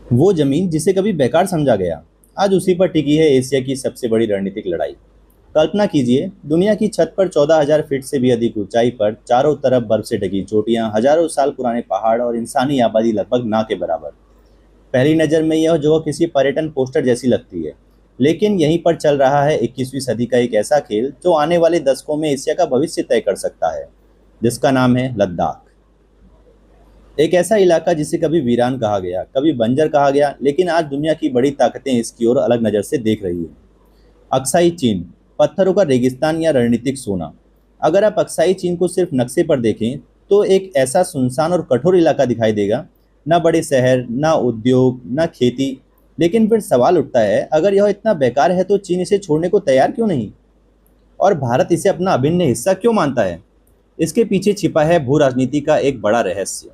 वो जमीन जिसे कभी बेकार समझा गया, आज उसी पर टिकी है एशिया की सबसे बड़ी रणनीतिक लड़ाई। कल्पना कीजिए, दुनिया की छत पर 14,000 फीट से भी अधिक ऊंचाई पर चारों तरफ बर्फ से ढकी चोटियां, हजारों साल पुराने पहाड़ और इंसानी आबादी लगभग ना के बराबर। पहली नज़र में यह जगह किसी पर्यटन पोस्टर जैसी लगती है, लेकिन यहीं पर चल रहा है 21वीं सदी का एक ऐसा खेल जो आने वाले दशकों में एशिया का भविष्य तय कर सकता है, जिसका नाम है लद्दाख। एक ऐसा इलाका जिसे कभी वीरान कहा गया, कभी बंजर कहा गया, लेकिन आज दुनिया की बड़ी ताकतें इसकी ओर अलग नज़र से देख रही है। अक्साई चीन, पत्थरों का रेगिस्तान या रणनीतिक सोना। अगर आप अक्साई चीन को सिर्फ नक्शे पर देखें, तो एक ऐसा सुनसान और कठोर इलाका दिखाई देगा। ना बड़े शहर, ना उद्योग, ना खेती। लेकिन फिर सवाल उठता है, अगर यह इतना बेकार है तो चीन इसे छोड़ने को तैयार क्यों नहीं? और भारत इसे अपना अभिन्न हिस्सा क्यों मानता है? इसके पीछे छिपा है भू राजनीति का एक बड़ा रहस्य।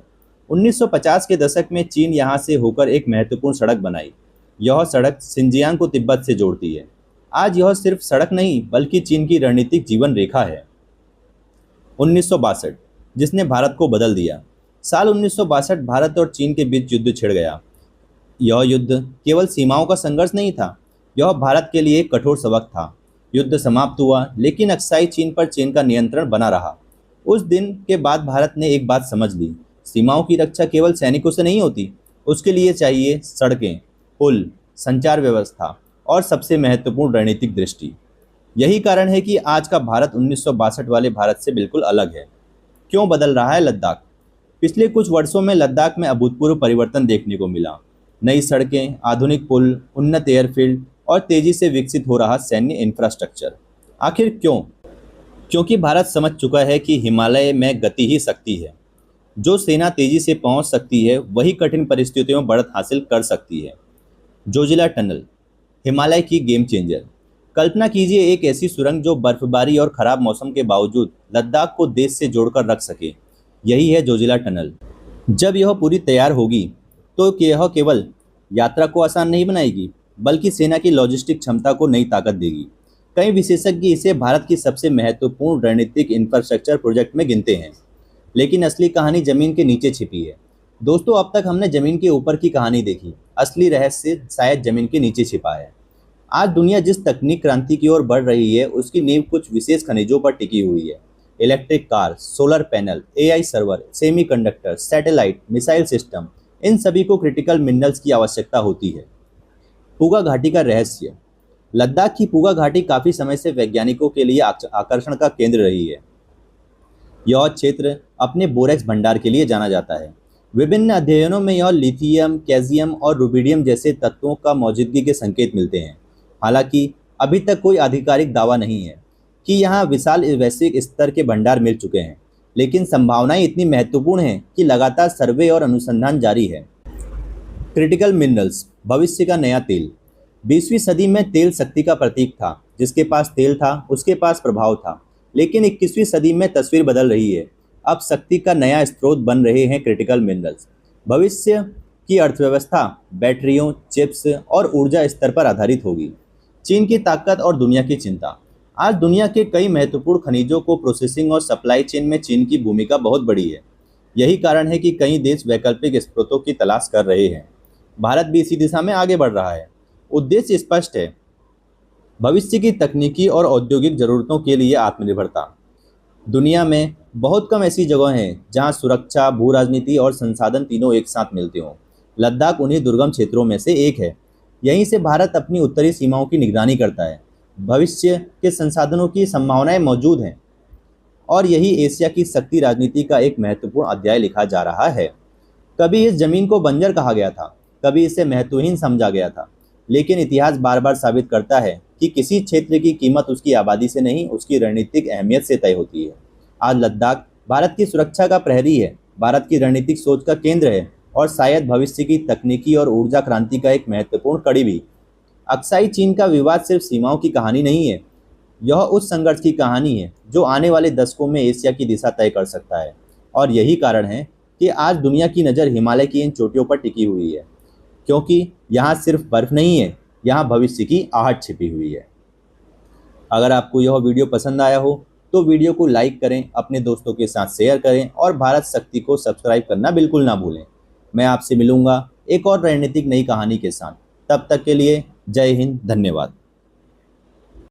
1950 के दशक में चीन यहाँ से होकर एक महत्वपूर्ण सड़क बनाई। यह सड़क सिंजियांग को तिब्बत से जोड़ती है। आज यह सिर्फ सड़क नहीं, बल्कि चीन की रणनीतिक जीवन रेखा है। 1962, जिसने भारत को बदल दिया। साल 1962 भारत और चीन के बीच युद्ध छिड़ गया। यह युद्ध केवल सीमाओं का संघर्ष नहीं था, यह भारत के लिए एक कठोर सबक था। युद्ध समाप्त हुआ, लेकिन अक्साई चीन पर चीन का नियंत्रण बना रहा। उस दिन के बाद भारत ने एक बात समझ ली, सीमाओं की रक्षा केवल सैनिकों से नहीं होती, उसके लिए चाहिए सड़कें, पुल, संचार व्यवस्था और सबसे महत्वपूर्ण रणनीतिक दृष्टि। यही कारण है कि आज का भारत 1962 वाले भारत से बिल्कुल अलग है। क्यों बदल रहा है लद्दाख? पिछले कुछ वर्षों में लद्दाख में अभूतपूर्व परिवर्तन देखने को मिला। नई सड़कें, आधुनिक पुल, उन्नत एयरफील्ड और तेजी से विकसित हो रहा सैन्य इंफ्रास्ट्रक्चर। आखिर क्यों? क्योंकि भारत समझ चुका है कि हिमालय में गति ही शक्ति है। जो सेना तेजी से पहुंच सकती है, वही कठिन परिस्थितियों में बढ़त हासिल कर सकती है। जोजिला टनल, हिमालय की गेम चेंजर। कल्पना कीजिए, एक ऐसी सुरंग जो बर्फबारी और खराब मौसम के बावजूद लद्दाख को देश से जोड़कर रख सके। यही है जोजिला टनल। जब यह पूरी तैयार होगी, तो यह केवल यात्रा को आसान नहीं बनाएगी, बल्कि सेना की लॉजिस्टिक क्षमता को नई ताकत देगी। कई विशेषज्ञ इसे भारत की सबसे महत्वपूर्ण रणनीतिक इंफ्रास्ट्रक्चर प्रोजेक्ट में गिनते हैं। लेकिन असली कहानी जमीन के नीचे छिपी है। दोस्तों, अब तक हमने जमीन के ऊपर की कहानी देखी, असली रहस्य शायद जमीन के नीचे छिपा है। आज दुनिया जिस तकनीक क्रांति की ओर बढ़ रही है, उसकी नींव कुछ विशेष खनिजों पर टिकी हुई है। Electric car, solar panel, AI server, semiconductor, satellite, missile system, इन सभी को क्रिटिकल मिनरल्स की आवश्यकता होती है। पूगा घाटी का रहस्य। लद्दाख की पूगा घाटी काफी समय से वैज्ञानिकों के लिए आकर्षण का केंद्र रही है। यह क्षेत्र अपने बोरेक्स भंडार के लिए जाना जाता है। विभिन्न अध्ययनों में यह लिथियम, कैल्शियम और रुबिडियम जैसे तत्वों का मौजूदगी के संकेत मिलते हैं। हालांकि अभी तक कोई आधिकारिक दावा नहीं है कि यहाँ विशाल वैश्विक स्तर के भंडार मिल चुके हैं, लेकिन संभावनाएं इतनी महत्वपूर्ण हैं कि लगातार सर्वे और अनुसंधान जारी है। क्रिटिकल मिनरल्स, भविष्य का नया तेल। 20वीं सदी में तेल शक्ति का प्रतीक था। जिसके पास तेल था, उसके पास प्रभाव था। लेकिन 21वीं सदी में तस्वीर बदल रही है। अब शक्ति का नया स्रोत बन रहे हैं क्रिटिकल मिनरल्स। भविष्य की अर्थव्यवस्था बैटरियों, चिप्स और ऊर्जा स्तर पर आधारित होगी। चीन की ताकत और दुनिया की चिंता। आज दुनिया के कई महत्वपूर्ण खनिजों को प्रोसेसिंग और सप्लाई चेन में चीन की भूमिका बहुत बड़ी है। यही कारण है कि कई देश वैकल्पिक स्रोतों की तलाश कर रहे हैं। भारत भी इसी दिशा में आगे बढ़ रहा है। उद्देश्य स्पष्ट है, भविष्य की तकनीकी और औद्योगिक जरूरतों के लिए आत्मनिर्भरता। दुनिया में बहुत कम ऐसी जगह हैं जहां सुरक्षा, भू राजनीति और संसाधन तीनों एक साथ मिलते हों। लद्दाख उन्हीं दुर्गम क्षेत्रों में से एक है। यहीं से भारत अपनी उत्तरी सीमाओं की निगरानी करता है। भविष्य के संसाधनों की संभावनाएं मौजूद हैं, और यही एशिया की शक्ति राजनीति का एक महत्वपूर्ण अध्याय लिखा जा रहा है। कभी इस जमीन को बंजर कहा गया था, कभी इसे महत्वहीन समझा गया था, लेकिन इतिहास बार बार साबित करता है कि किसी क्षेत्र की कीमत उसकी आबादी से नहीं, उसकी रणनीतिक अहमियत से तय होती है। आज लद्दाख भारत की सुरक्षा का प्रहरी है, भारत की रणनीतिक सोच का केंद्र है, और शायद भविष्य की तकनीकी और ऊर्जा क्रांति का एक महत्वपूर्ण कड़ी भी। अक्साई चीन का विवाद सिर्फ सीमाओं की कहानी नहीं है, यह उस संघर्ष की कहानी है जो आने वाले दशकों में एशिया की दिशा तय कर सकता है। और यही कारण है कि आज दुनिया की नज़र हिमालय की इन चोटियों पर टिकी हुई है, क्योंकि यहाँ सिर्फ बर्फ नहीं है, यहाँ भविष्य की आहट छिपी हुई है। अगर आपको यह वीडियो पसंद आया हो तो वीडियो को लाइक करें, अपने दोस्तों के साथ शेयर करें और भारत शक्ति को सब्सक्राइब करना बिल्कुल ना भूलें। मैं आपसे मिलूंगा एक और रणनीतिक नई कहानी के साथ। तब तक के लिए जय हिंद, धन्यवाद।